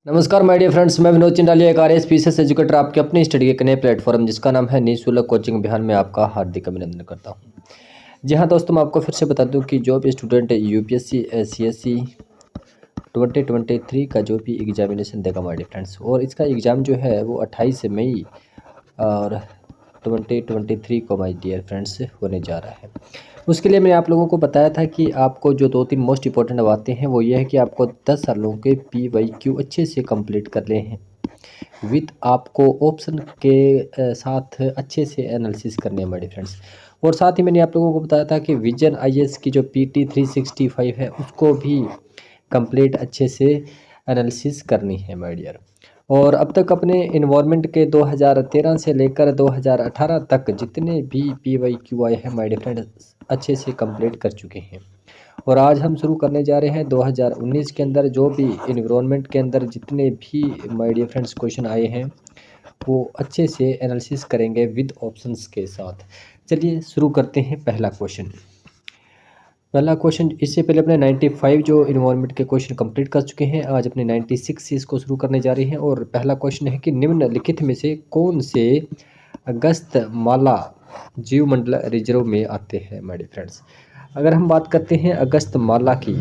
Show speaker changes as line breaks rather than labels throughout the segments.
नमस्कार my dear friends, मैं विनोद चिंडालिया एक आरएएस पीसीएस एजुकेटर आपके अपनी स्टडी के एक नए प्लेटफॉर्म जिसका नाम है निःशुल्क कोचिंग बिहार में आपका हार्दिक अभिनंदन करता हूं। जी हाँ दोस्तों, मैं आपको फिर से बता दूं कि जो भी स्टूडेंट यूपीएससी सीएससी 2023 का जो भी एग्जामिनेशन देगा माय डियर फ्रेंड्स, और इसका एग्ज़ाम जो है वो 28 मई और 2023 को माय डियर फ्रेंड्स होने जा रहा है। उसके लिए मैंने आप लोगों को बताया था कि आपको जो 2-3 मोस्ट इंपॉर्टेंट बातें हैं वो ये है कि आपको 10 सालों के पीवाईक्यू अच्छे से कंप्लीट करने हैं, विथ आपको ऑप्शन के साथ अच्छे से एनालिसिस करने हैं मेरे फ्रेंड्स। और साथ ही मैंने आप लोगों को बताया था कि विजन आईएएस की जो पीटी 365 है उसको भी कंप्लीट अच्छे से एनालिसिस करनी है माय डियर। और अब तक अपने इन्वायरमेंट के 2013 से लेकर 2018 तक जितने भी पीवाईक्यू आए हैं माय डियर फ्रेंड्स अच्छे से कंप्लीट कर चुके हैं। और आज हम शुरू करने जा रहे हैं 2019 के अंदर जो भी इन्वायरमेंट के अंदर जितने भी माय डियर फ्रेंड्स क्वेश्चन आए हैं वो अच्छे से एनालिसिस करेंगे विद ऑप्शंस के साथ। चलिए शुरू करते हैं पहला क्वेश्चन। पहला क्वेश्चन, इससे पहले अपने 95 जो इन्वायरमेंट के क्वेश्चन कंप्लीट कर चुके हैं, आज अपने 96 से इसको शुरू करने जा रहे हैं। और पहला क्वेश्चन है कि निम्नलिखित में से कौन से अगस्त माला जीवमंडल रिजर्व में आते हैं माय डियर फ्रेंड्स। अगर हम बात करते हैं अगस्त माला की,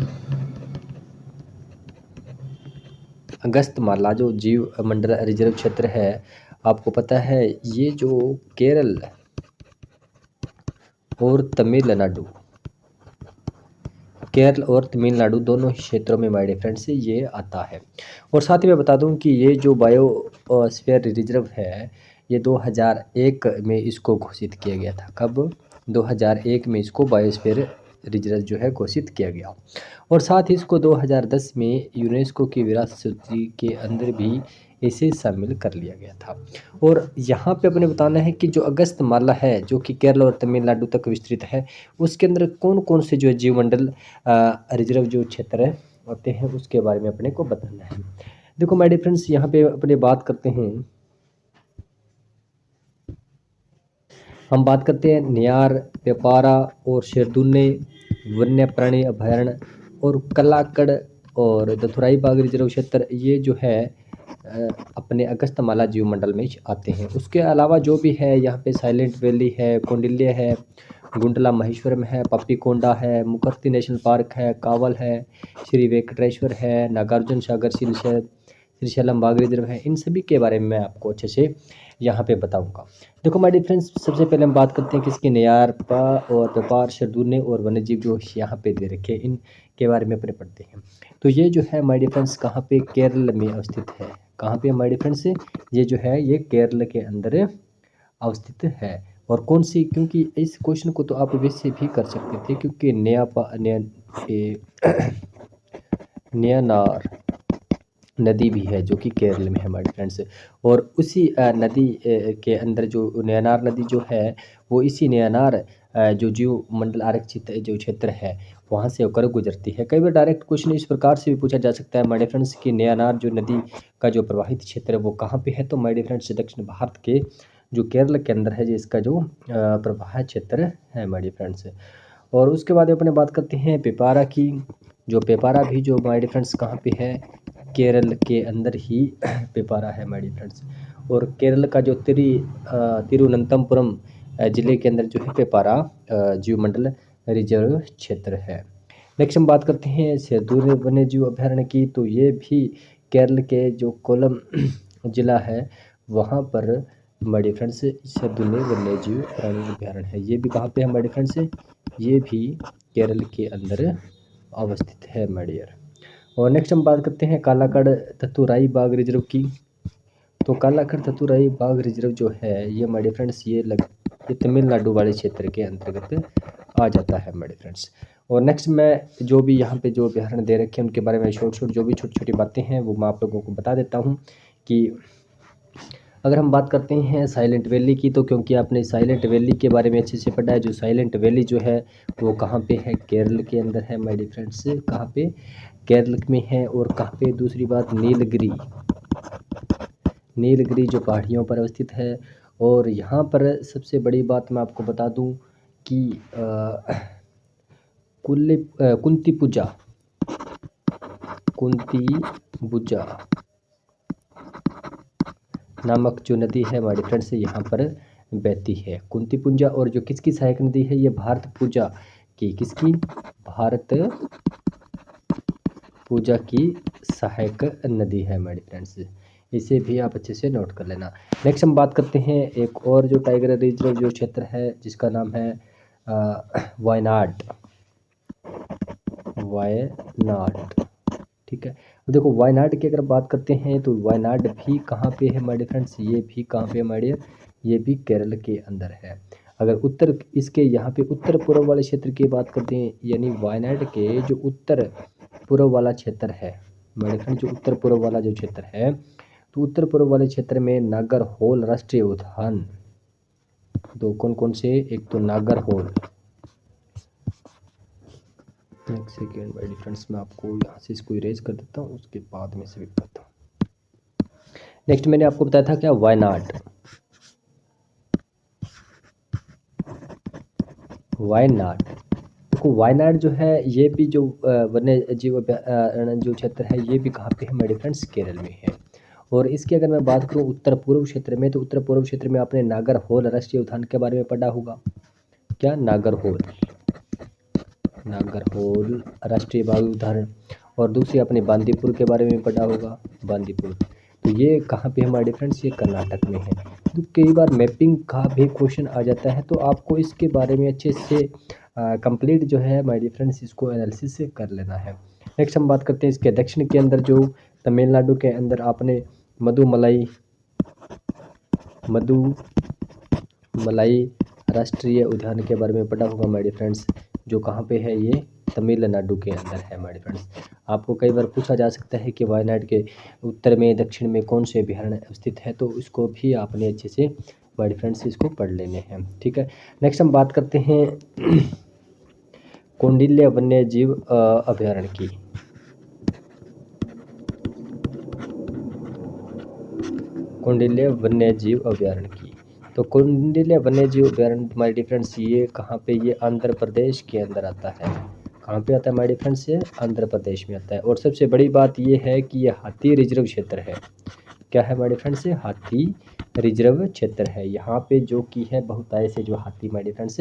अगस्त माला जो जीव मंडल रिजर्व क्षेत्र है, आपको पता है ये जो केरल और तमिलनाडु, केरल और तमिलनाडु दोनों ही क्षेत्रों में माय डियर फ्रेंड्स ये आता है। और साथ ही मैं बता दूं कि ये जो बायोस्फीयर रिजर्व है ये 2001 में इसको घोषित किया गया था। कब? 2001 में इसको बायोस्फीयर रिजर्व जो है घोषित किया गया। और साथ ही इसको 2010 में यूनेस्को की विरासत सूची के अंदर भी इसे शामिल कर लिया गया था। और यहाँ पे अपने बताना है कि जो अगस्त माला है जो कि केरल और तमिलनाडु तक विस्तृत है, उसके अंदर कौन कौन से जो है जीवमंडल रिजर्व जो क्षेत्र होते हैं उसके बारे में अपने को बताना है। देखो माय डियर फ्रेंड्स, यहाँ पे अपने बात करते हैं, हम बात करते हैं नियार, पेपारा और शेरदुन्ने वन्य प्राणी अभयारण्य और कलाकड़ और दथुराई बाघ रिजर्व क्षेत्र, ये जो है अपने अगस्तमाला जीवमंडल में आते हैं। उसके अलावा जो भी है यहाँ पे साइलेंट वैली है, कौंडिल्य है, गुंडला महेश्वरम है, पप्पीकोंडा है, मुखर्ती नेशनल पार्क है, कावल है, श्री वेंकटेश्वर है, नागार्जुन सागर श्रीशैलम बाघ रिजर्व है। इन सभी के बारे में मैं आपको अच्छे से यहाँ पे बताऊंगा। देखो माय डियर फ्रेंड्स, सबसे पहले हम बात करते हैं किसकी, नियार और पेपार, शेरदुन्ने और वन्यजीव जो यहाँ पे दे रखे हैं इन के बारे में अपने पढ़ते हैं। तो ये जो है माय डियर फ्रेंड्स कहाँ पे, केरल में अवस्थित है। कहाँ पे माय डियर फ्रेंड्स, ये जो है ये केरल के अंदर अवस्थित है। और कौन सी, क्योंकि इस क्वेश्चन को तो आप वैसे भी कर सकते थे क्योंकि नयानार नदी भी है जो कि केरल में है हमारे फ्रेंड्स। और उसी नदी के अंदर जो नयानार नदी जो है वो इसी नयानार जो जीव मंडल आरक्षित जो क्षेत्र है वहाँ से होकर गुजरती है। कई बार डायरेक्ट क्वेश्चन इस प्रकार से भी पूछा जा सकता है माय डियर फ्रेंड्स कि नयानार जो नदी का जो प्रवाहित क्षेत्र है वो कहाँ पे है। तो माय डियर फ्रेंड्स दक्षिण भारत के जो केरल के अंदर है जिसका जो प्रवाह क्षेत्र है माय डियर फ्रेंड्स। और उसके बाद अपने बात करते हैं पेपारा की। जो पेपारा भी जो माय डियर फ्रेंड्स कहाँ पे है, केरल के अंदर ही पेपारा है माय डियर फ्रेंड्स। और केरल का जो तिरुवनंतपुरम जिले के अंदर जो है पेपारा जीवमंडल रिजर्व क्षेत्र है। नेक्स्ट हम बात करते हैं शेरदुर्ग वन्य जीव अभयारण्य की। तो ये भी केरल के जो कोलम जिला है वहाँ पर माय डियर फ्रेंड्स शेरदुर्ग वन्य जीव प्राणी अभयारण्य है। ये भी कहाँ पे है माय डियर फ्रेंड्स, ये भी केरल के अंदर अवस्थित है माय डियर। और नेक्स्ट हम बात करते हैं कालाकड़ ततुराई बाघ रिजर्व की। तो कालाकड़ ततुराई बाघ रिजर्व जो है ये माय डियर फ्रेंड्स ये तमिलनाडु वाले क्षेत्र के अंतर्गत आ जाता है माय डियर फ्रेंड्स। और नेक्स्ट मैं जो भी यहाँ पे जो अभ्यारण्य दे रखे हैं उनके बारे में शॉर्ट जो भी छोटी छोटी बातें हैं वो मैं आप लोगों को बता देता हूँ। कि अगर हम बात करते हैं साइलेंट वैली की, तो क्योंकि आपने साइलेंट वैली के बारे में अच्छे से पढ़ा है, जो साइलेंट वैली जो है वो कहाँ पे है, केरल के अंदर है माय डियर फ्रेंड्स। कहाँ पे, केरल में है। और कहाँ पे, दूसरी बात नीलगिरी, नीलगिरी जो पहाड़ियों पर अवस्थित है। और यहाँ पर सबसे बड़ी बात मैं आपको बता दूं कि कुंती पूजा नामक जो नदी है हमारे फ्रेंड्स यहाँ पर बहती है। कुंती पुंजा और जो किसकी सहायक नदी है, ये भारत पूजा की, किसकी, भारत पूजा की सहायक नदी है हमारे फ्रेंड्स। इसे भी आप अच्छे से नोट कर लेना। नेक्स्ट हम बात करते हैं एक और जो टाइगर रिजर्व जो क्षेत्र है जिसका नाम है वायनाड। वायनाड, ठीक है। तो देखो वायनाड की अगर बात करते हैं तो वायनाड भी कहाँ पे है हमारे फ्रेंड्स, ये भी कहाँ पे हमारे, ये भी केरल के अंदर है। अगर उत्तर इसके यहाँ पे उत्तर पूर्व वाले क्षेत्र की बात करते हैं, यानी वायनाड के जो उत्तर पूर्व वाला क्षेत्र है हमारे फ्रेंड, जो उत्तर पूर्व वाला जो क्षेत्र है, तो उत्तर पूर्व वाले क्षेत्र में नागरहोल राष्ट्रीय उद्यान, दो कौन कौन से, एक तो नागरहोल, एक सेकेंड भाई फ्रेंड्स मैं आपको यहाँ से इसको इरेज कर देता हूँ, उसके बाद में से भी करता हूँ। नेक्स्ट मैंने आपको बताया था क्या, वायनाड। वायनाड, देखो वायनाड जो है ये भी जो वन्य जीव जो क्षेत्र है ये भी कहाँ पे है हमारे फ्रेंड्स, केरल में है। और इसकी अगर मैं बात करूँ उत्तर पूर्व क्षेत्र में, तो उत्तर पूर्व क्षेत्र में आपने नागरहोल राष्ट्रीय उद्यान के बारे में पढ़ा होगा, क्या, नागरहोल, नागरहोल राष्ट्रीय बाघ उद्यान। और दूसरी अपने बांदीपुर के बारे में पढ़ा होगा, बांदीपुर। तो ये कहाँ पे हमारे फ्रेंड्स, ये कर्नाटक में है। तो कई बार मैपिंग का भी क्वेश्चन आ जाता है, तो आपको इसके बारे में अच्छे से कंप्लीट जो है हमारे फ्रेंड्स इसको एनालिसिस कर लेना है। नेक्स्ट हम बात करते हैं इसके दक्षिण के अंदर जो तमिलनाडु के अंदर आपने मधुमलाई राष्ट्रीय उद्यान के बारे में पढ़ा होगा हमारे फ्रेंड्स, जो कहाँ पे है, ये तमिलनाडु के अंदर है हमारे फ्रेंड्स। आपको कई बार पूछा जा सकता है कि वायनाड के उत्तर में दक्षिण में कौन से अभयारण्य स्थित है, तो इसको भी आपने अच्छे से हमारे फ्रेंड्स इसको पढ़ लेने हैं, ठीक है। नेक्स्ट हम बात करते हैं कौंडिल्य वन्य जीव अभयारण्य की। कौंडिल्य वन्य जीव अभयारण्य की, तो कौंडिल्य वन्य जीव अभयारण्य हमारे फ्रेंड्स ये कहाँ पे, ये आंध्र प्रदेश के अंदर आता है। कहाँ पे आता है हमारे फ्रेंड्स, ये आंध्र प्रदेश में आता है। और सबसे बड़ी बात ये है कि ये हाथी रिजर्व क्षेत्र है। क्या है हमारे फ्रेंड्स, हाथी रिजर्व क्षेत्र है। यहाँ पे जो कि है बहुतायत से जो हाथी हमारे फ्रेंड्स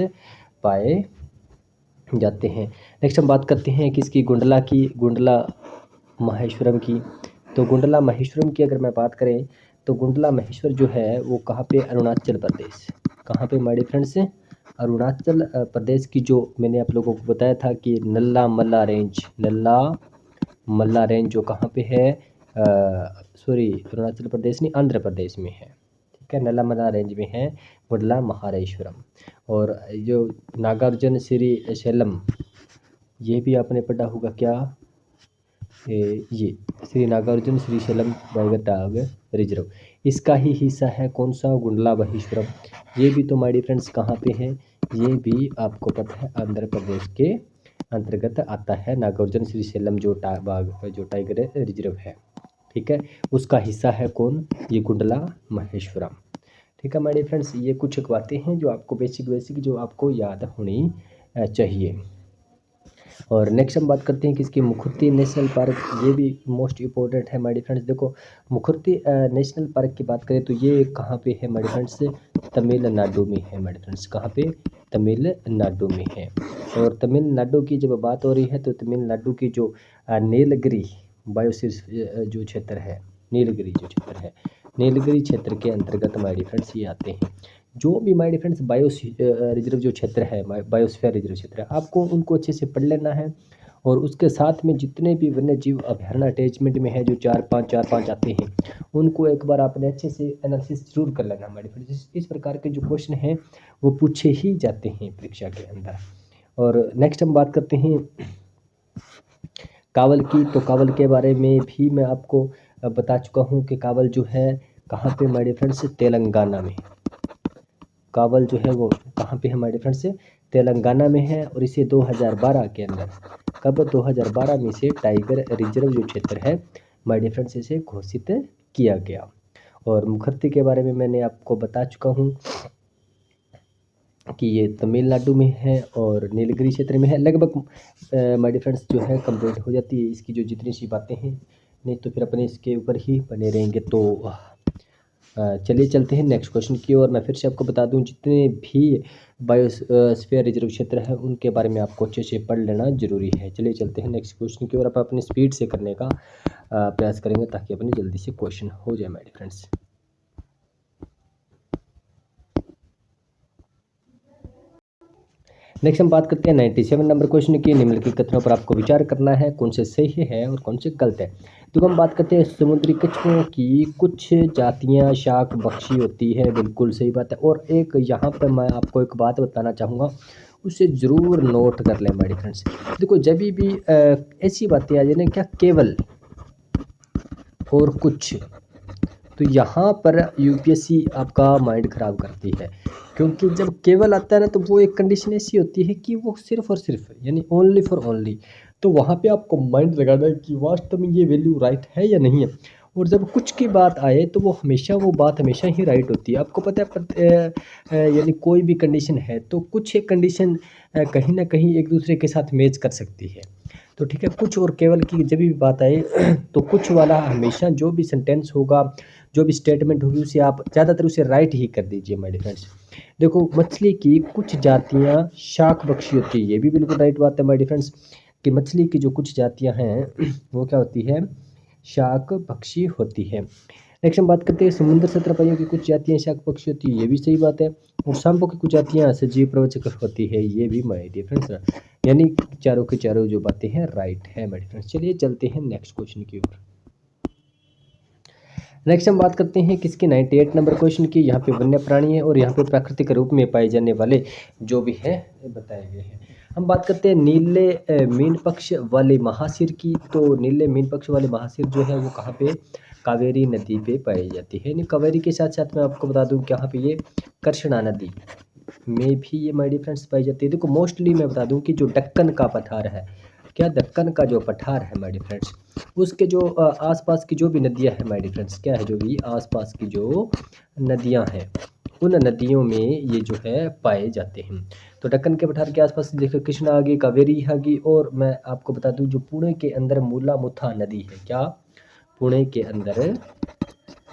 पाए जाते हैं। नेक्स्ट हम बात करते हैं किसकी, गुंडला की, गुंडला महेश्वरम की। तो गुंडला महेश्वरम की अगर मैं बात करें तो गुंडला महेश्वर जो है वो कहाँ पे, अरुणाचल प्रदेश। कहाँ पे हमारे फ्रेंड्स, अरुणाचल प्रदेश की, जो मैंने आप लोगों को बताया था कि नल्ला मल्ला रेंज, नल्ला मल्ला रेंज जो कहाँ पे है, सॉरी अरुणाचल प्रदेश नहीं, आंध्र प्रदेश में है, ठीक है। नल्ला मल्ला रेंज में है गुंडला महेश्वरम। और जो नागार्जुन श्री शैलम, ये भी आपने पढ़ा होगा, क्या, ये श्री नागार्जुन श्रीशैलम टाइगर डाग रिजर्व, इसका ही हिस्सा है कौन सा, गुंडला महेश्वरम। ये भी तो हमारे फ्रेंड्स कहाँ पे है, ये भी आपको पता है आंध्र प्रदेश के अंतर्गत आता है। नागार्जुन श्रीशैलम जो बाघ जो टाइगर रिजर्व है, ठीक है, उसका हिस्सा है कौन, ये गुंडला महेश्वरम, ठीक है हमारे फ्रेंड्स। ये कुछ बातें हैं जो आपको बेसिक जो आपको याद होनी चाहिए। और नेक्स्ट हम बात करते हैं किसकी, मुखर्ती नेशनल पार्क। ये भी मोस्ट इम्पोर्टेंट है हमारे फ्रेंड्स। देखो मुखर्ती नेशनल पार्क की बात करें तो ये कहाँ पे है हमारे फ्रेंड्स, तमिलनाडु में है हमारे फ्रेंड्स। कहाँ पे, तमिलनाडु में है। और तमिलनाडु की जब बात हो रही है तो तमिलनाडु की जो नीलगिरी बायोस्फीयर जो क्षेत्र है, नीलगिरी जो क्षेत्र है, नीलगिरी क्षेत्र के अंतर्गत हमारे फ्रेंड्स ये आते हैं। जो भी हमारे फ्रेंड्स रिजर्व जो क्षेत्र है, बायोस्फीयर रिजर्व क्षेत्र है, आपको उनको अच्छे से पढ़ लेना है। और उसके साथ में जितने भी वन्य जीव अभयारण्य अटैचमेंट में है जो चार पाँच आते हैं, उनको एक बार आपने अच्छे से एनालिसिस जरूर कर लेना हमारे फ्रेंड्स। इस प्रकार के जो क्वेश्चन हैं वो पूछे ही जाते हैं परीक्षा के अंदर। और नेक्स्ट हम बात करते हैं कावल की। तो कावल के बारे में भी मैं आपको बता चुका हूँ कि कावल जो है कहाँ पे हमारे फ्रेंड्स, तेलंगाना में। कावल जो है वो कहाँ पे है हमारे फ्रेंड्स, तेलंगाना में है। और इसे 2012 के अंदर, कब, 2012 में से टाइगर रिजर्व जो क्षेत्र है हमारे फ्रेंड्स इसे घोषित किया गया। और मुखर्ती के बारे में मैंने आपको बता चुका हूँ कि ये तमिलनाडु में है और नीलगिरी क्षेत्र में है। लगभग हमारे फ्रेंड्स जो है कंप्लीट हो जाती है इसकी जो जितनी सी बातें हैं, नहीं तो फिर अपने इसके ऊपर ही बने रहेंगे। तो चलिए चलते हैं नेक्स्ट क्वेश्चन की ओर। मैं फिर से आपको बता दूं, जितने भी बायोस्फीयर रिजर्व क्षेत्र है उनके बारे में आपको अच्छे से पढ़ लेना जरूरी है। चलिए चलते हैं नेक्स्ट क्वेश्चन की ओर। आप अपनी स्पीड से करने का प्रयास करेंगे ताकि अपनी जल्दी से क्वेश्चन हो जाए मेरे फ्रेंड्स। नेक्स्ट हम बात करते हैं 97 नंबर क्वेश्चन की। निम्नलिखित कथनों पर आपको विचार करना है, कौन से सही है और कौन से गलत है। तो हम बात करते हैं समुद्री कछुओं की कुछ जातियां शाक बख्शी होती है, बिल्कुल सही बात है। और एक यहाँ पर मैं आपको एक बात बताना चाहूँगा, उसे ज़रूर नोट कर लें मेरे फ्रेंड्स। देखो जब भी ऐसी बातें आ जाए ना, क्या केवल और कुछ, तो यहाँ पर यूपीएससी आपका माइंड ख़राब करती है। क्योंकि जब केवल आता है ना, तो वो एक कंडीशन ऐसी होती है कि वो सिर्फ और सिर्फ यानी ओनली फॉर ओनली, तो वहाँ पे आपको माइंड लगाना है कि वास्तव में ये वैल्यू राइट है या नहीं है। और जब कुछ की बात आए तो वो बात हमेशा ही राइट होती है। आपको पता है यानी कोई भी कंडीशन है तो कुछ एक कंडीशन कहीं ना कहीं एक दूसरे के साथ मैच कर सकती है। तो ठीक है, कुछ और केवल की जब भी बात आए तो कुछ वाला हमेशा जो भी सेंटेंस होगा, जो भी स्टेटमेंट होगी, उसे आप ज़्यादातर उसे राइट ही कर दीजिए माय डियर फ्रेंड्स। देखो मछली की कुछ जातियाँ शाक बख्शी होती है, ये भी बिल्कुल राइट बात है माय डियर फ्रेंड्स, कि मछली की जो कुछ जातियाँ हैं वो क्या होती है, शाक बख्शी होती है। नेक्स्ट हम बात करते हैं समुद्र सत्रपाइयों की कुछ जातियाँ शाक बख्शी होती है, ये भी सही बात है। और सांपों की कुछ जातियाँ सजीव प्रवचक होती है, ये भी माय डियर फ्रेंड्स, यानी चारों के चारों जो बातें हैं राइट है माय डियर फ्रेंड्स। चलिए चलते हैं नेक्स्ट क्वेश्चन की ओर। नेक्स्ट हम बात करते हैं किसकी, 98 नंबर क्वेश्चन की। यहाँ पे वन्य प्राणी है और यहाँ पे प्राकृतिक रूप में पाए जाने वाले जो भी है बताए गए हैं। हम बात करते हैं नीले मीन पक्ष वाले महासिर की। तो नीले मीन पक्ष वाले महासिर जो है वो कहाँ पे, कावेरी नदी पे पाई जाती है। नहीं, कावेरी के साथ साथ मैं आपको बता दूं कहाँ पे ये कृष्णा नदी में भी ये माय डियर फ्रेंड्स पाई जाती है। देखो मोस्टली मैं बता दूं कि जो दक्कन का पठार है, क्या दक्कन का जो पठार है माय डियर फ्रेंड्स, उसके जो आसपास की जो भी नदियां हैं माय डियर फ्रेंड्स, क्या है, जो भी आसपास की जो नदियां हैं उन नदियों में ये जो है पाए जाते हैं। तो दक्कन के पठार के आसपास देखो कृष्णा आ गई, कावेरी आ गई। और मैं आपको बता दूं जो पुणे के अंदर मूला मुथा नदी है, क्या पुणे के अंदर,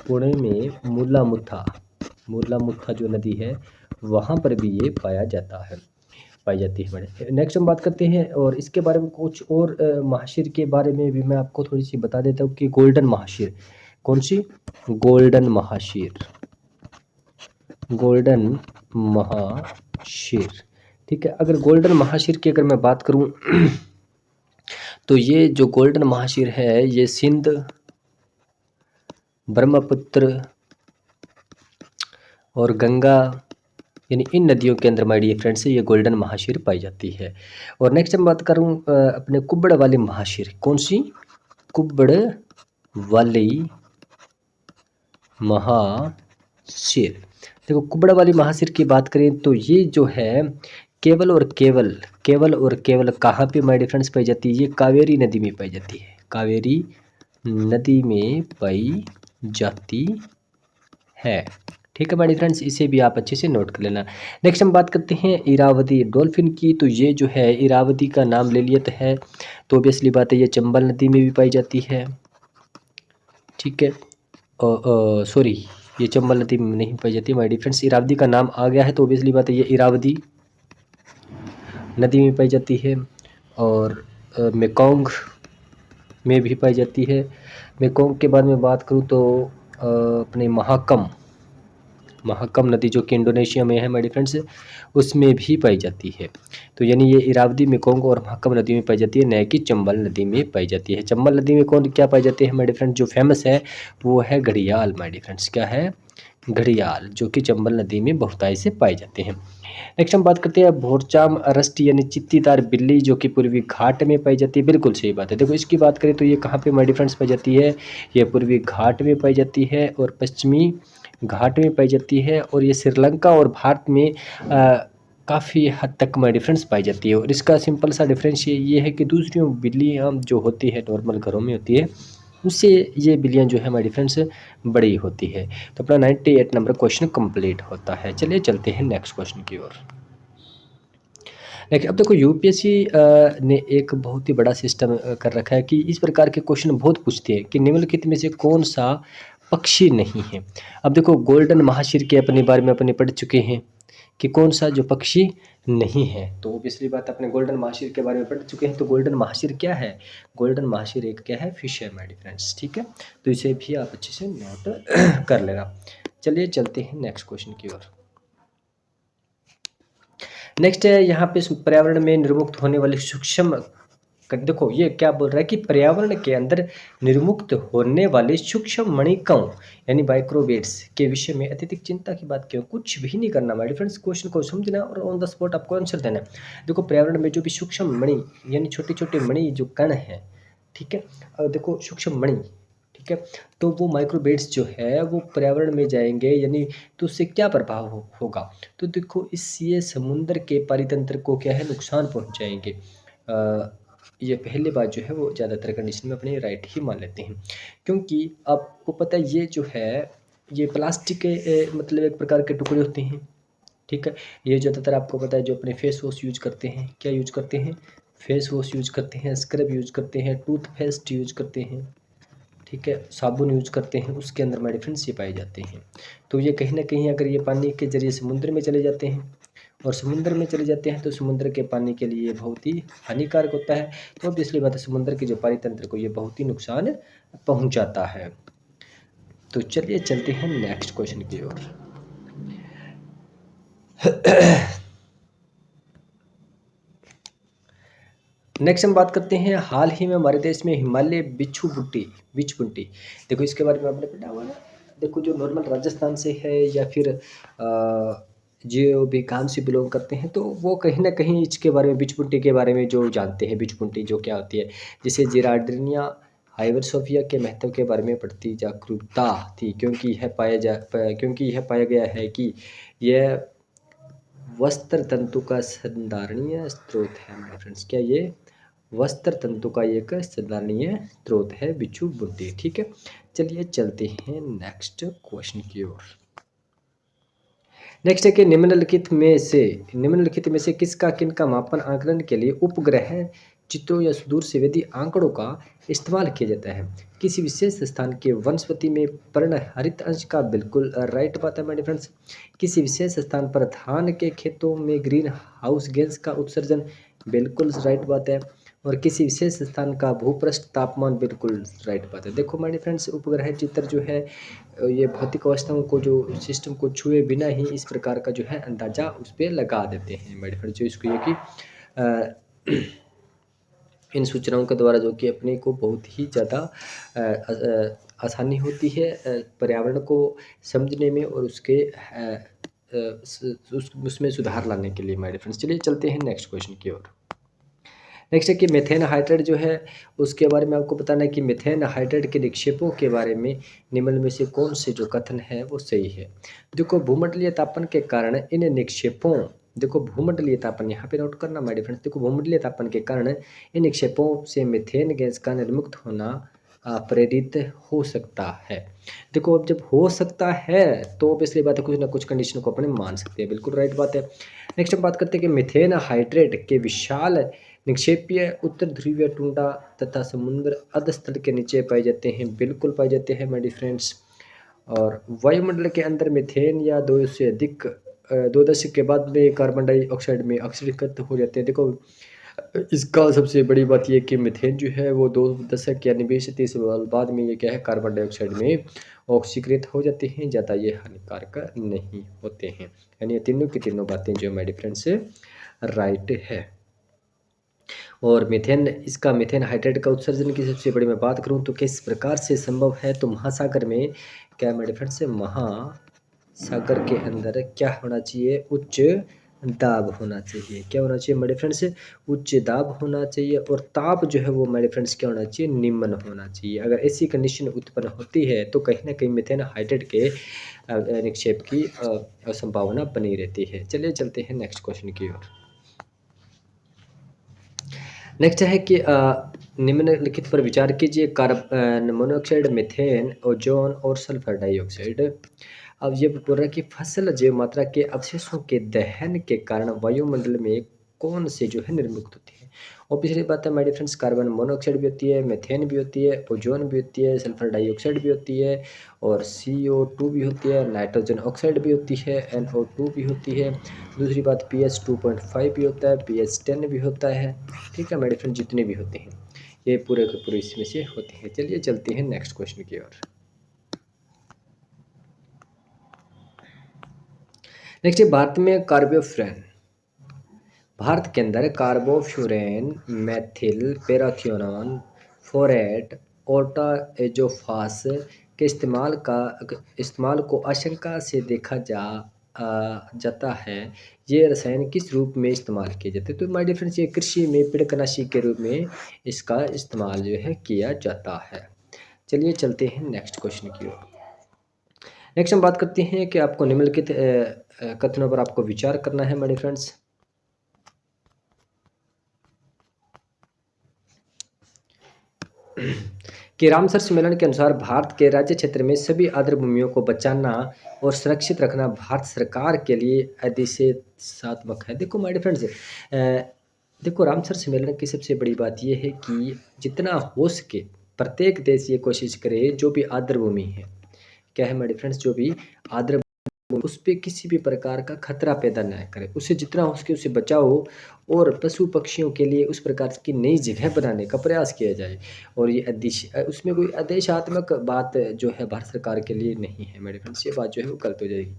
पुणे में मूला मुथा जो नदी है वहाँ पर भी ये पाई जाती है बड़े। नेक्स्ट हम बात करते हैं और इसके बारे में कुछ और महाशिर के बारे में भी मैं आपको थोड़ी सी बता देता हूँ कि गोल्डन महाशिर, कौन सी, गोल्डन महाशिर, गोल्डन महाशिर, ठीक है। अगर गोल्डन महाशिर की अगर मैं बात करूं तो ये जो गोल्डन महाशिर है ये सिंध, ब्रह्मपुत्र और गंगा, यानी इन नदियों के अंदर माय डियर फ्रेंड्स ये गोल्डन महाशिर पाई जाती है। और नेक्स्ट हम बात करूं अपने कुब्बड़ वाली महाशिर, कौन सी, कुब्बड़ वाली महाशिर। देखो कुब्बड़ वाली महाशिर की बात करें तो ये जो है केवल और केवल कहाँ पे माय डियर फ्रेंड्स पाई जाती है, ये कावेरी नदी में पाई जाती है, कावेरी नदी में पाई जाती है, ठीक है माय डियर फ्रेंड्स, इसे भी आप अच्छे से नोट कर लेना। नेक्स्ट हम बात करते हैं इरावदी डॉल्फिन की। तो ये जो है इरावदी का नाम ले लिया है तो ऑब्वियसली बात है ये चंबल नदी में भी पाई जाती है, ठीक है। सॉरी, ये चंबल नदी में नहीं पाई जाती माय डियर फ्रेंड्स, इरावदी का नाम आ गया है तो ऑब्वियसली बात है ये इरावदी नदी में पाई जाती है। और मेकोंग में भी पाई जाती है। मेकोंग के बाद में बात करूँ तो अपने महाकम नदी जो कि इंडोनेशिया में है माय डियर फ्रेंड्स, उसमें भी पाई जाती है। तो यानी ये इरावदी, मेकोंग और महाकम नदी में पाई जाती है, न कि चंबल नदी में पाई जाती है। चंबल नदी में कौन क्या पाई जाती है माय डियर फ्रेंड्स, जो फेमस है वो है घड़ियाल माय डियर फ्रेंड्स, क्या है, घड़ियाल, जो कि चंबल नदी में बहुतायत से पाए जाते हैं। नेक्स्ट हम बात करते हैं भोरचाम अरस्ट यानी चित्तीदार बिल्ली, जो कि पूर्वी घाट में पाई जाती है, बिल्कुल सही बात है। देखो इसकी बात करें तो ये कहाँ पे माय डियर फ्रेंड्स पाई जाती है, ये पूर्वी घाट में पाई जाती है और पश्चिमी घाट में पाई जाती है। और ये श्रीलंका और भारत में काफ़ी हद तक माय डियर फ्रेंड्स पाई जाती है। और इसका सिंपल सा डिफरेंस ये है कि दूसरी बिल्लियाँ जो होती है नॉर्मल घरों में होती है, उससे ये बिल्लियाँ जो है माय डियर फ्रेंड्स बड़ी होती है। तो अपना 98 नंबर क्वेश्चन कंप्लीट होता है। चलिए चलते हैं नेक्स्ट क्वेश्चन की ओर। लेकिन अब देखो यूपीएससी ने एक बहुत ही बड़ा सिस्टम कर रखा है कि इस प्रकार के क्वेश्चन बहुत पूछते हैं कि निम्नलिखित में से कौन सा पक्षी नहीं है। अब देखो गोल्डन महाशीर के अपने बारे में अपने पढ़ चुके हैं कि कौन सा जो पक्षी नहीं है, तो पिछली बात अपने गोल्डन महाशीर के बारे में पढ़ चुके हैं। तो गोल्डन महाशीर क्या है? गोल्डन महाशीर एक क्या है? फिश है माय डियर फ्रेंड्स, ठीक है। तो इसे भी आप अच्छे से नोट कर लेना। चलिए चलते हैं नेक्स्ट क्वेश्चन की ओर। नेक्स्ट है यहाँ पे पर्यावरण में निर्मुक्त होने वाले सूक्ष्म, देखो ये क्या बोल रहा है कि पर्यावरण के अंदर निर्मुक्त होने वाले सूक्ष्म मणिकणों यानी माइक्रोवेव्स के विषय में अत्यधिक चिंता की बात क्यों? कुछ भी नहीं करना माय फ्रेंड्स, क्वेश्चन को समझना और ऑन द स्पॉट आपको आंसर देना है। देखो पर्यावरण में जो भी सूक्ष्म मणि यानी छोटे छोटे मणि जो कण है, ठीक है, और देखो सूक्ष्म मणि, ठीक है, तो वो माइक्रोवेव्स जो है वो पर्यावरण में जाएंगे यानी तो उससे क्या प्रभाव होगा? तो देखो ये समुद्र के पारितंत्र को क्या है? नुकसान पहुंचाएंगे। ये पहली बात जो है वो ज़्यादातर कंडीशन में अपने राइट ही मान लेते हैं, क्योंकि आपको पता है ये जो है ये प्लास्टिक के मतलब एक प्रकार के टुकड़े होते हैं, ठीक है। ये ज़्यादातर आपको पता है जो अपने फेस वॉश यूज करते हैं, क्या यूज करते हैं? फेस वॉश यूज करते हैं, स्क्रब यूज करते हैं, टूथपेस्ट यूज करते हैं, ठीक है, साबुन यूज करते हैं, उसके अंदर मेडिफिन ये पाए जाते हैं। तो ये कहीं ना कहीं अगर ये पानी के जरिए समुद्र में चले जाते हैं और समुद्र में चले जाते हैं तो समुद्र के पानी के लिए बहुत ही हानिकारक होता है। तो अब इसलिए बात है समुद्र के जो पारितंत्र को ये बहुत ही नुकसान पहुंचाता है। तो चलिए चलते हैं नेक्स्ट क्वेश्चन की ओर। नेक्स्ट हम बात करते हैं हाल ही में हमारे देश में हिमालय बिच्छू बुट्टी, देखो इसके बारे में आपने पढ़ा हुआ है। देखो जो नॉर्मल राजस्थान से है या फिर जो भी काम से बिलोंग करते हैं तो वो कहीं ना कहीं इसके बारे में बिच्छू के बारे में जो जानते हैं, बिच्छू जो क्या होती है, जिसे जिरार्डिनिया हाइवरसोफिया के महत्व के बारे में बढ़ती जागरूकता थी, क्योंकि यह पाया गया है कि यह वस्त्र तंतु का संधारणीय स्रोत है मेरे फ्रेंड्स। क्या ये वस्त्र तंतु का एक संधारणीय स्रोत है बिच्छू बुट्टी, ठीक है। चलिए चलते हैं नेक्स्ट क्वेश्चन की ओर। नेक्स्ट है कि निम्नलिखित में से किसका किनका मापन आकलन के लिए उपग्रह चित्रों या सुदूर से वेदी आंकड़ों का इस्तेमाल किया जाता है? किसी विशेष स्थान के वनस्पति में पर्ण हरित अंश का बिल्कुल राइट बात है मेरे फ्रेंड्स। किसी विशेष स्थान पर धान के खेतों में ग्रीन हाउस गैस का उत्सर्जन, बिल्कुल राइट बात है। और किसी विशेष स्थान का भूपृष्ठ तापमान, बिल्कुल राइट बात है। देखो माय फ्रेंड्स उपग्रह चित्र जो है ये भौतिक अवस्थाओं को जो सिस्टम को छुए बिना ही इस प्रकार का जो है अंदाजा उस पर लगा देते हैं माय फ्रेंड्स। जो इसको ये कि इन सूचनाओं के द्वारा जो कि अपने को बहुत ही ज़्यादा आसानी होती है पर्यावरण को समझने में और उसमें सुधार लाने के लिए माय फ्रेंड्स। चलिए चलते हैं नेक्स्ट क्वेश्चन की ओर। नेक्स्ट है कि मीथेन हाइड्रेट जो है उसके बारे में आपको बताना है कि मीथेन हाइड्रेट के निक्षेपों के बारे में निम्न में से कौन से जो कथन है वो सही है? देखो भूमंडलीय तापन के कारण इन निक्षेपों, देखो भूमंडलीय तापन यहाँ पे नोट करना माय फ्रेंड्स, देखो भूमंडलीय तापन के कारण इन निक्षेपों से मीथेन गैस का निर्मुक्त होना प्रेरित हो सकता है। देखो अब जब हो सकता है तो पिछली बात है कुछ ना कुछ कंडीशन को अपने मान सकते हैं, बिल्कुल राइट बात है। नेक्स्ट हम बात करते हैं कि मीथेन हाइड्रेट के विशाल निक्षेपीय उत्तर ध्रुवीय टुंडा तथा समुद्र अधस्थल के नीचे पाए जाते हैं, बिल्कुल पाए जाते हैं माय फ्रेंड्स। और वायुमंडल के अंदर मीथेन या दो से अधिक 2 दशक के बाद में कार्बन डाइऑक्साइड में ऑक्सीकृत हो जाते हैं। देखो इसका सबसे बड़ी बात यह कि मीथेन जो है वो 2 दशक यानी 20 से 30 साल बाद में ये क्या है कार्बन डाइऑक्साइड में ऑक्सीकृत हो जाते हैं, ज़्यादा ये हानिकारक नहीं होते हैं। यानी ये तीनों की तीनों बातें जो माय फ्रेंड्स राइट है। और मीथेन हाइड्रेट का उत्सर्जन की सबसे बड़ी मैं बात करूं तो किस प्रकार से संभव है? तो महासागर में क्या मेरे फ्रेंड से महासागर के अंदर क्या होना चाहिए? उच्च दाब होना चाहिए। क्या होना चाहिए मेरे फ्रेंड्स? उच्च दाब होना चाहिए। और ताप जो है वो मेरे फ्रेंड्स क्या होना चाहिए? निम्न होना चाहिए। अगर ऐसी कंडीशन उत्पन्न होती है तो कहीं ना कहीं मीथेन हाइड्रेट के निक्षेप की संभावना बनी रहती है। चलिए चलते हैं नेक्स्ट क्वेश्चन की ओर। नेक्स्ट है कि निम्नलिखित पर विचार कीजिए, कार्बन मोनोऑक्साइड, मीथेन, ओजोन और सल्फर डाइऑक्साइड। अब ये बोल रहा है कि फसल जैव मात्रा के अवशेषों के दहन के कारण वायुमंडल में कौन से जो है निर्मुक्त होती है। और पिछली बात है my dear friends, carbon monoxide भी होती है, मीथेन भी होती है, ओजोन भी होती है, सल्फर डाइऑक्साइड भी होती है, और CO2 भी होती है, नाइट्रोजन ऑक्साइड भी होती है, NO2 भी होती है। दूसरी बात pH 2.5 भी होता है, pH 10 भी होता है। ठीक है माय डियर फ्रेंड्स, जितने भी होते हैं ये पूरे के पूरे इसमें से होते हैं। चलिए चलते हैं नेक्स्ट क्वेश्चन की ओर। नेक्स्ट है भारत में कार्बोफ्यूरन। भारत के अंदर कार्बोफ्यूरेन, मेथिल पैराथियोन, फोरेट, ओटाएजोफास के इस्तेमाल को आशंका से देखा जाता है। ये रसायन किस रूप में इस्तेमाल किए जाते हैं? तो माय डियर फ्रेंड्स, ये कृषि में पीड़कनाशी के रूप में इसका इस्तेमाल जो है किया जाता है। चलिए चलते हैं नेक्स्ट क्वेश्चन की ओर। नेक्स्ट हम बात करते हैं कि आपको निम्नलिखित कथनों पर आपको विचार करना है माय डियर फ्रेंड्स। कि रामसर सम्मेलन के अनुसार भारत के राज्य क्षेत्र में सभी आर्द्र भूमियों को बचाना और सुरक्षित रखना भारत सरकार के लिए आदेशात्मक है। देखो माय डियर फ्रेंड्स, देखो रामसर सम्मेलन की सबसे बड़ी बात यह है कि जितना हो सके प्रत्येक देश ये कोशिश करे जो भी आर्द्र भूमि है, क्या है माय डियर फ्रेंड्स, जो भी आर्द्र उस पे किसी भी प्रकार का खतरा पैदा ना करे, उसे जितना हो सके उसे बचाओ और पशु पक्षियों के लिए उस प्रकार की नई जगह बनाने का प्रयास किया जाए। और ये उसमें कोई आदेशात्मक बात जो है भारत सरकार के लिए नहीं है मेरे फ्रेंड्स, ये बात जो है वो गलत हो जाएगी।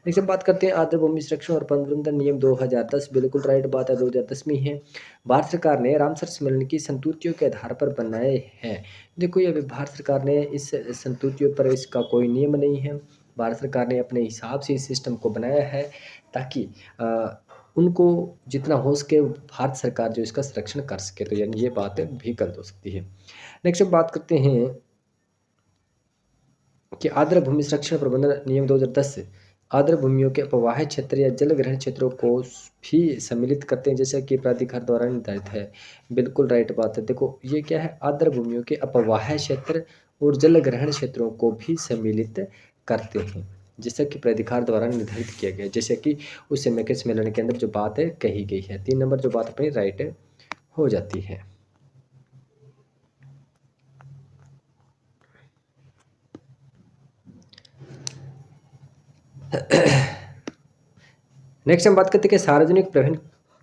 नेक्स्ट हम बात करते हैं आर्द्र भूमि संरक्षण और प्रबंधन नियम 2010। बिल्कुल राइट बात है, 2010 में है। भारत सरकार ने रामसर सम्मेलन की संतुतियों के आधार पर बनाए हैं। देखो ये भारत सरकार ने इस संतुतियों पर इसका कोई नियम नहीं है, भारत सरकार ने अपने हिसाब से इस सिस्टम को बनाया है ताकि उनको जितना हो सके भारत सरकार जो इसका संरक्षण कर सके। तो यानी ये बात भी गलत हो सकती है। नेक्स्ट हम बात करते हैं कि आर्द्र भूमि संरक्षण प्रबंधन नियम 2010 आर्द्र भूमियों के अपवाह्य क्षेत्र या जल ग्रहण क्षेत्रों को भी सम्मिलित करते हैं, जैसा कि प्राधिकार द्वारा निर्धारित है। बिल्कुल राइट बात है। देखो ये क्या है, आर्द्र भूमियों के अपवाह्य क्षेत्र और जल ग्रहण क्षेत्रों को भी सम्मिलित करते हैं, जैसा कि प्राधिकार द्वारा निर्धारित किया गया है, जैसे कि उस समय के सम्मेलन के अंदर जो बात है कही गई है। 3 नंबर जो बात अपनी राइट हो जाती है। नेक्स्ट हम बात करते हैं कि सार्वजनिक परिवहन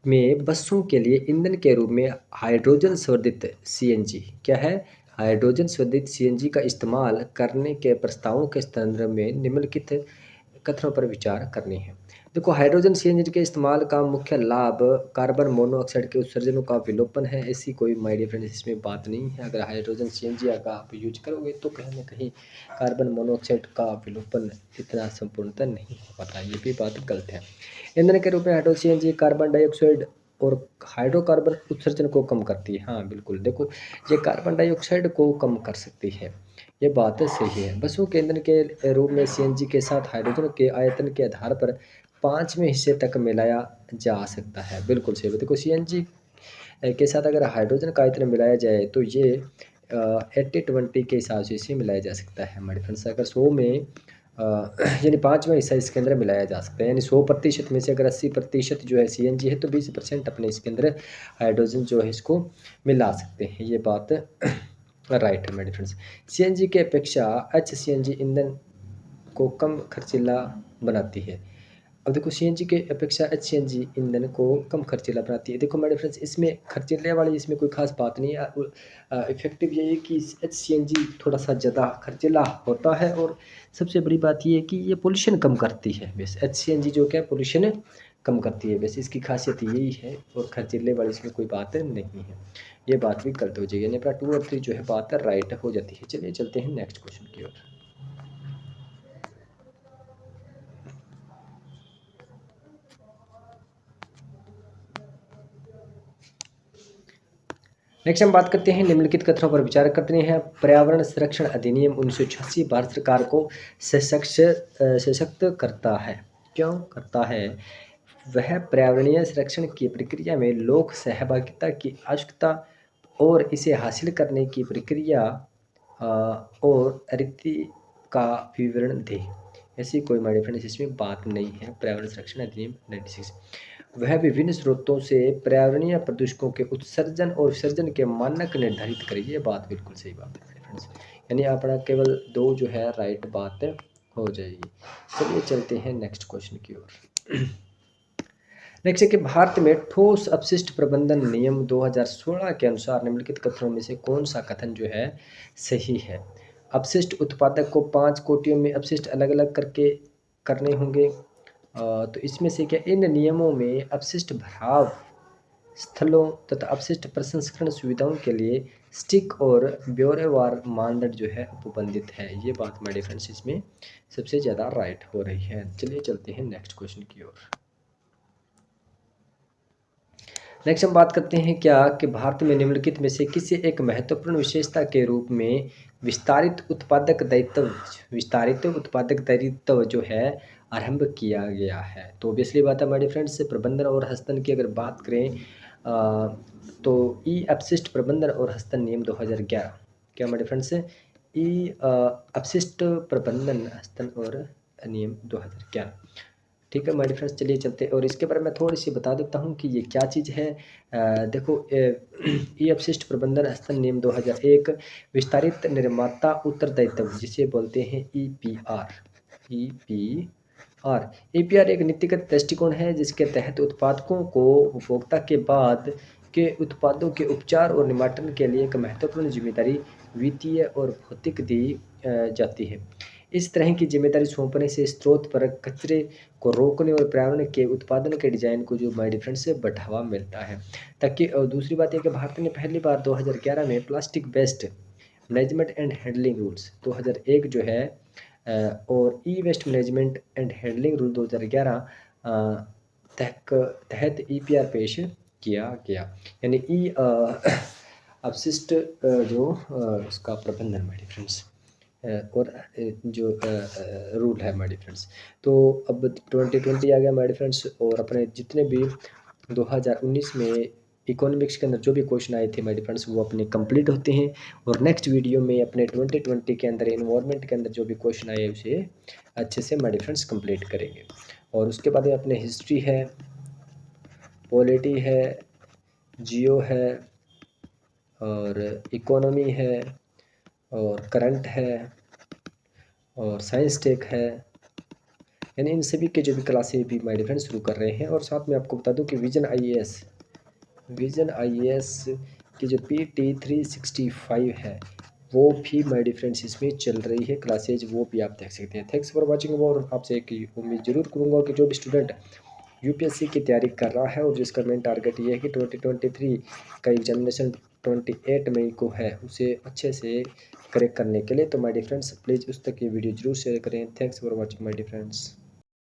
में बसों के लिए ईंधन के रूप में हाइड्रोजन संवर्धित CNG क्या है, हाइड्रोजन संवर्धित CNG का इस्तेमाल करने के प्रस्तावों के संदर्भ में निम्नलिखित कथनों पर विचार करनी है। देखो हाइड्रोजन CNG के इस्तेमाल का मुख्य लाभ कार्बन मोनोऑक्साइड के उत्सर्जनों का विलोपन है। ऐसी कोई माय डियर फ्रेंड्स इसमें बात नहीं है। अगर हाइड्रोजन CNG का आप यूज करोगे तो कहीं ना कहीं कार्बन मोनोऑक्साइड का विलोपन इतना संपूर्णतः नहीं हो पाता, ये भी बात गलत है। ईंधन के रूप में हाइड्रोजन CNG कार्बन डाइऑक्साइड और हाइड्रोकार्बन उत्सर्जन को कम करती है। हाँ बिल्कुल, देखो ये कार्बन डाइऑक्साइड को कम कर सकती है, ये बात सही है। बसों के ईंधन के रूप में CNG के साथ हाइड्रोजन के आयतन के आधार पर 5वें हिस्से तक मिलाया जा सकता है। बिल्कुल सही है। देखो CNG के साथ अगर हाइड्रोजन का आयतन मिलाया जाए तो ये 80-20 के हिसाब से इसे मिलाया जा सकता है हमारे फ्रेंड्स। अगर 100 में यानी 5वां हिस्सा इसके अंदर मिलाया जा सकता है, यानी 100% में से अगर 80% जो है CNG है तो 20% अपने इसके अंदर हाइड्रोजन जो है इसको मिला सकते हैं, ये बात राइट है मेरे फ्रेंड्स। CNG की अपेक्षा HCNG ईंधन को कम खर्चीला बनाती है। अब देखो CNG के अपेक्षा HCNG ईंधन को कम खर्चीला बनाती है। देखो मेरे फ्रेंड्स इसमें खर्चीले वाली इसमें कोई खास बात नहीं है। इफेक्टिव ये है कि HCNG थोड़ा सा ज़्यादा खर्चीला होता है और सबसे बड़ी बात ये है कि ये पोल्यूशन कम करती है। बस HCNG जो क्या पोल्यूशन कम करती है, बस इसकी खासियत यही है और खर्चीले वाली इसमें कोई बात नहीं है, ये बात भी गलत हो जाएगी। यानी अपना 2 और 3 जो है बात राइट हो जाती है। चलिए चलते हैं नेक्स्ट क्वेश्चन की ओर। नेक्स्ट हम बात करते हैं निम्नलिखित कथनों पर विचार करते हैं। पर्यावरण संरक्षण अधिनियम 1986 भारत सरकार को सशक्त करता है। क्यों करता है? वह पर्यावरणीय संरक्षण की प्रक्रिया में लोक सहभागिता की आवश्यकता और इसे हासिल करने की प्रक्रिया और रीति का विवरण दे। ऐसी कोई मॉडिफिकेशन इसमें बात नहीं है। पर्यावरण संरक्षण अधिनियम 96 वह विभिन्न स्रोतों से पर्यावरणीय प्रदूषकों के उत्सर्जन और विसर्जन के मानक निर्धारित करे। ये बात बिल्कुल सही बात है फ्रेंड्स, यानी अपना केवल 2 जो है राइट बात हो जाएगी। चलिए चलते हैं नेक्स्ट क्वेश्चन की ओर। नेक्स्ट है कि भारत में ठोस अपशिष्ट प्रबंधन नियम 2016 के अनुसार निम्नलिखित कथनों में से कौन सा कथन जो है सही है। अपशिष्ट उत्पादक को 5 कोटियों में अपशिष्ट अलग अलग करके करने होंगे। तो इसमें से क्या इन नियमों में अपशिष्ट भराव स्थलों तथा अपशिष्ट प्रसंस्करण सुविधाओं के लिए स्टिक और ब्यौरेवार मानदंड जो है उपबंधित है। ये बात मेरे फ्रेंड्स इसमें सबसे ज़्यादा राइट हो रही है। चलिए चलते हैं नेक्स्ट क्वेश्चन की ओर। नेक्स्ट हम बात करते हैं क्या कि भारत में निम्नलिखित में से किसी एक महत्वपूर्ण विशेषता के रूप में विस्तारित उत्पादक दायित्व जो है आरंभ किया गया है। तो ऑब्वियसली बात है हमारे फ्रेंड्स, प्रबंधन और हस्तन की अगर बात करें तो ई अपशिष्ट प्रबंधन और हस्तन नियम 2011 क्या हमारे फ्रेंड्स ई अपशिष्ट प्रबंधन हस्तन और नियम 2011। ठीक है हमारे फ्रेंड्स, चलिए चलते और इसके बारे में थोड़ी सी बता देता हूँ कि ये क्या चीज़ है। देखो ई अपशिष्ट प्रबंधन हस्तन नियम 2001 विस्तारित निर्माता उत्तरदायित्व जिसे बोलते हैं ईपीआर एक नीतिगत दृष्टिकोण है जिसके तहत उत्पादकों को उपभोक्ता के बाद के उत्पादों के उपचार और निमाटन के लिए एक महत्वपूर्ण जिम्मेदारी वित्तीय और भौतिक दी जाती है। इस तरह की जिम्मेदारी सौंपने से स्रोत पर कचरे को रोकने और पर्यावरण के उत्पादन के डिजाइन को जो माय डिफरेंस से बढ़ावा मिलता है। ताकि दूसरी बात है कि भारत ने पहली बार 2011 में plastic waste management and handling rules 2001 जो है और e waste management and handling rule 2011 तहत ईपीआर पेश किया गया। यानी ई अपशिष्ट जो उसका प्रबंधन माय डिफरेंस और जो रूल है माय डिफरेंस। तो अब 2020 आ गया माय डिफरेंस और अपने जितने भी 2019 में इकोनॉमिक्स के अंदर जो भी क्वेश्चन आए थे माय डिफरेंस वो अपने कंप्लीट होते हैं और नेक्स्ट वीडियो में अपने 2020 के अंदर एनवायरनमेंट के अंदर जो भी क्वेश्चन आए उसे अच्छे से माय डिफरेंस कंप्लीट करेंगे। और उसके बाद में अपने हिस्ट्री है, पॉलिटी है, जियो है और इकोनॉमी है और करंट है और साइंस टेक है, यानी इन सभी के जो भी क्लासेस भी माय डिफरेंस शुरू कर रहे हैं। और साथ में आपको बता दूं कि विजन आईएएस की जो PT 365 है वो भी माय डिफरेंस इसमें चल रही है क्लासेज, वो भी आप देख सकते हैं। Thanks for watching. और आपसे एक उम्मीद जरूर करूँगा कि जो भी स्टूडेंट यूपीएससी की तैयारी कर रहा है और जिसका मेन टारगेट ये है कि 2023 का एग्जामिनेशन 28 मई को है उसे अच्छे से करेक्ट करने के लिए, तो माय डियर फ्रेंड्स प्लीज़ उस तक ये वीडियो जरूर शेयर करें। Thanks for watching my dear friends.